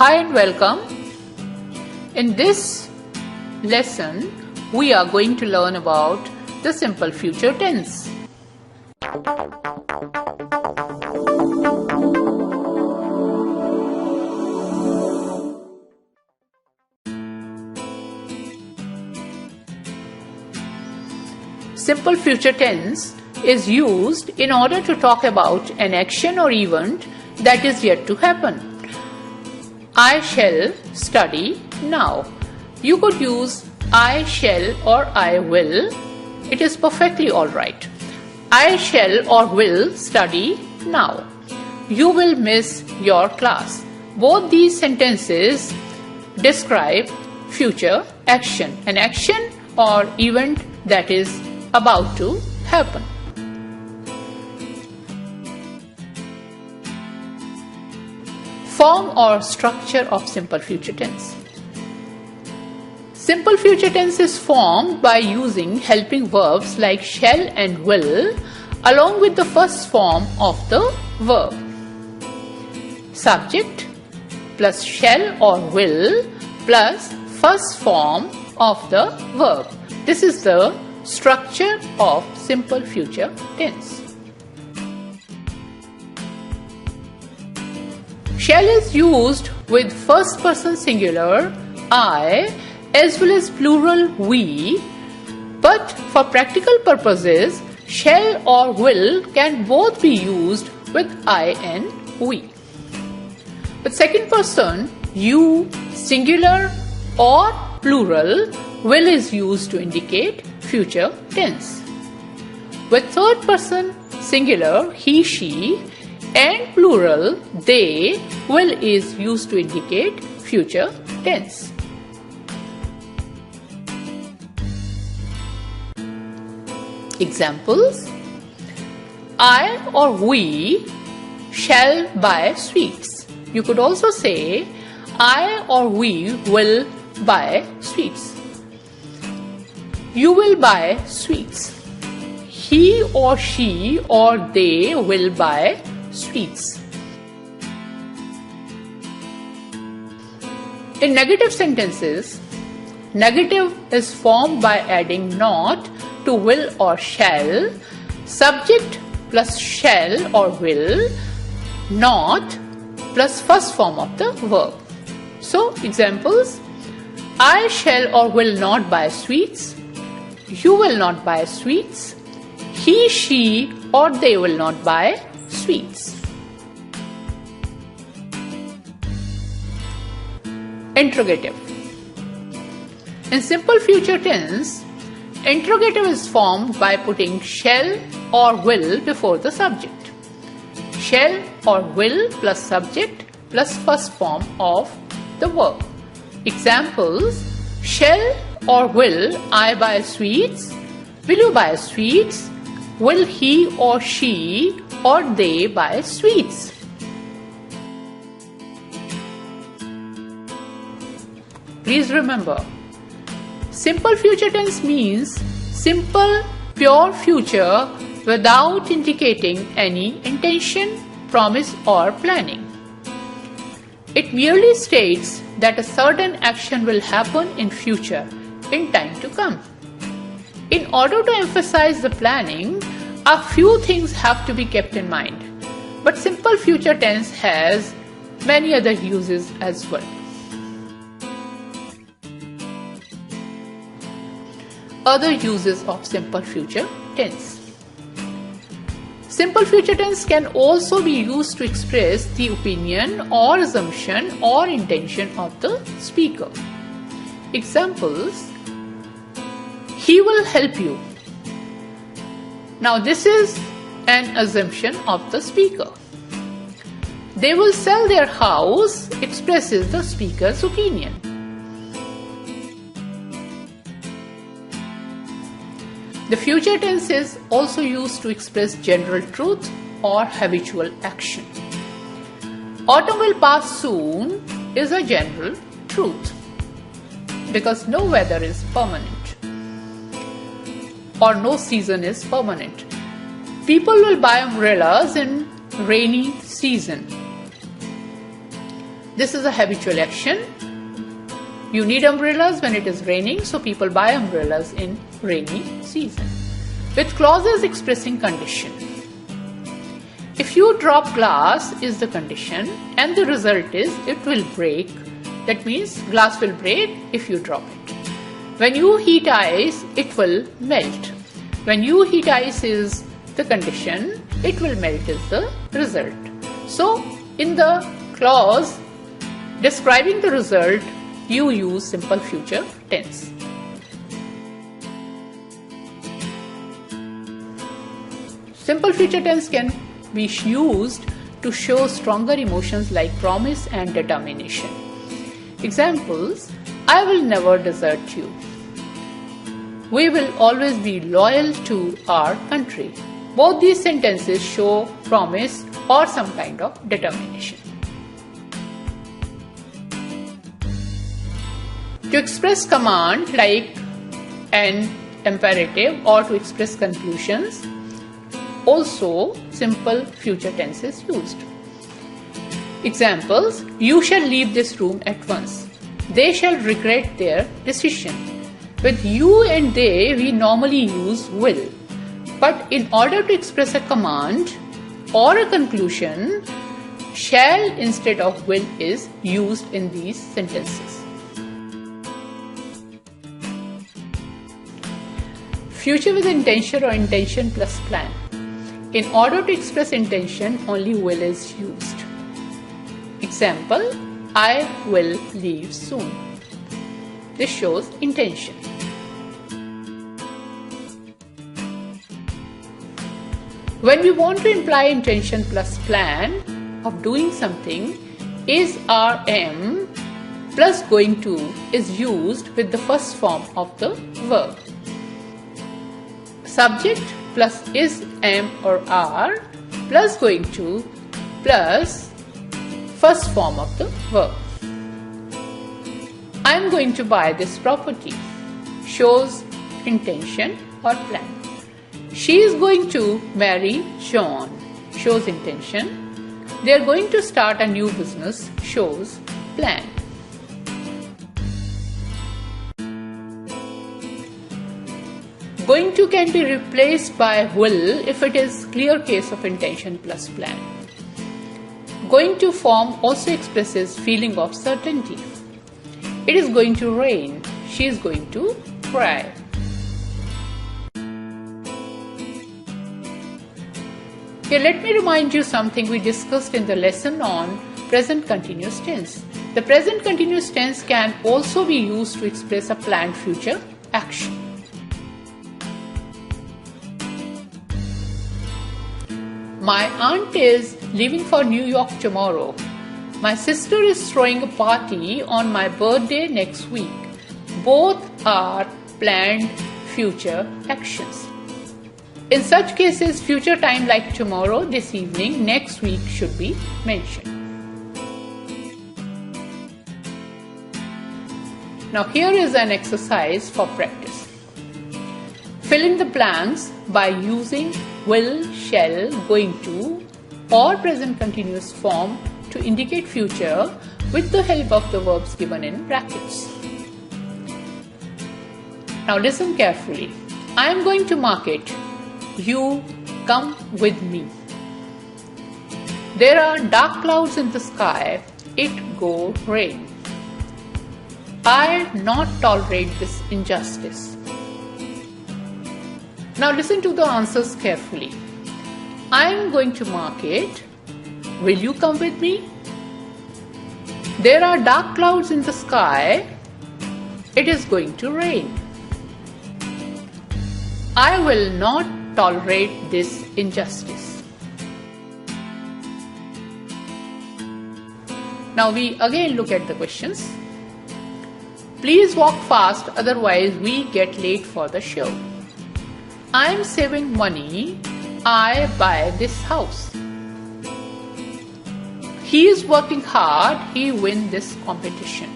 Hi and welcome. In this lesson, we are going to learn about the simple future tense. Simple future tense is used in order to talk about an action or event that is yet to happen. I shall study now. You could use I shall or I will. It is perfectly alright. I shall or will study now. You will miss your class. Both these sentences describe future action, an action or event that is about to happen. Form or structure of simple future tense. Simple future tense is formed by using helping verbs like shall and will along with the first form of the verb. Subject plus shall or will plus first form of the verb. This is the structure of simple future tense. Shall is used with first person singular I as well as plural we, but for practical purposes, shall or will can both be used with I and we. With second person, you, singular or plural, will is used to indicate future tense. With third person, singular, he, she, and plural, they, will is used to indicate future tense. Examples: I or we shall buy sweets. You could also say I or we will buy sweets. You will buy sweets. He or she or they will buy sweets. In negative sentences, negative is formed by adding not to will or shall, subject plus shall or will, not plus first form of the verb. So, examples: I shall or will not buy sweets. You will not buy sweets. He, she, or they will not buy sweets. Interrogative. In simple future tense, interrogative is formed by putting shall or will before the subject. Shall or will plus subject plus first form of the verb. Examples: shall or will I buy sweets? Will you buy sweets? Will he or she or they buy sweets? Please remember, simple future tense means simple, pure future without indicating any intention, promise or planning. It merely states that a certain action will happen in future, in time to come. In order to emphasize the planning, a few things have to be kept in mind. But simple future tense has many other uses as well. Other uses of simple future tense. Simple future tense can also be used to express the opinion or assumption or intention of the speaker. Examples: he will help you. Now this is an assumption of the speaker. They will sell their house expresses the speaker's opinion. The future tense is also used to express general truth or habitual action. Autumn will pass soon is a general truth because no weather is permanent or no season is permanent. People will buy umbrellas in rainy season. This is a habitual action. You need umbrellas when it is raining, so people buy umbrellas in rainy season. With clauses expressing condition. If you drop glass is the condition and the result is it will break. That means glass will break if you drop it. When you heat ice, it will melt. When you heat ice is the condition, it will melt is the result. So, in the clause describing the result, you use simple future tense. Simple future tense can be used to show stronger emotions like promise and determination. Examples: I will never desert you. We will always be loyal to our country. Both these sentences show promise or some kind of determination. To express command like an imperative or to express conclusions, also simple future tense is used. Examples: you shall leave this room at once. They shall regret their decision. With you and they, we normally use will. But in order to express a command or a conclusion, shall instead of will is used in these sentences. Future with intention or intention plus plan. In order to express intention, only will is used. Example: I will leave soon. This shows intention. When we want to imply intention plus plan of doing something, is RM plus going to is used with the first form of the verb. Subject plus is, am or are plus going to plus first form of the verb. I am going to buy this property shows intention or plan. She is going to marry John shows intention. They are going to start a new business shows plan. Going to can be replaced by will if it is clear case of intention plus plan. Going to form also expresses feeling of certainty. It is going to rain. She is going to cry. Here, let me remind you something we discussed in the lesson on present continuous tense. The present continuous tense can also be used to express a planned future action. My aunt is leaving for New York tomorrow. My sister is throwing a party on my birthday next week. Both are planned future actions. In such cases, future time like tomorrow, this evening, next week should be mentioned. Now here is an exercise for practice. Fill in the blanks by using will, shall, going to or present continuous form to indicate future with the help of the verbs given in brackets. Now listen carefully. I am going to market. You come with me. There are dark clouds in the sky. It go rain. I not tolerate this injustice. Now listen to the answers carefully. I am going to market. Will you come with me? There are dark clouds in the sky. It is going to rain. I will not tolerate this injustice. Now we again look at the questions. Please walk fast, otherwise we get late for the show. I am saving money. I buy this house. He is working hard. He win this competition.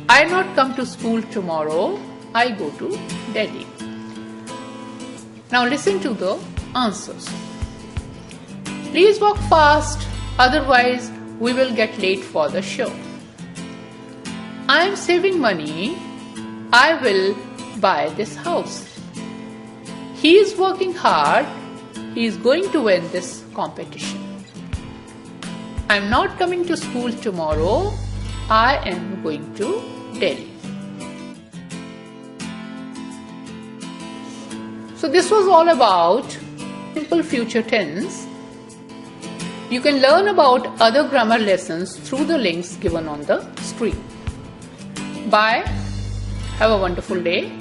I not come to school tomorrow. I go to Delhi. Now listen to the answers. Please walk fast, otherwise we will get late for the show. I am saving money. I will buy this house. He is working hard. He is going to win this competition. I am not coming to school tomorrow. I am going to Delhi. So this was all about simple future tense. You can learn about other grammar lessons through the links given on the screen. Bye. Have a wonderful day.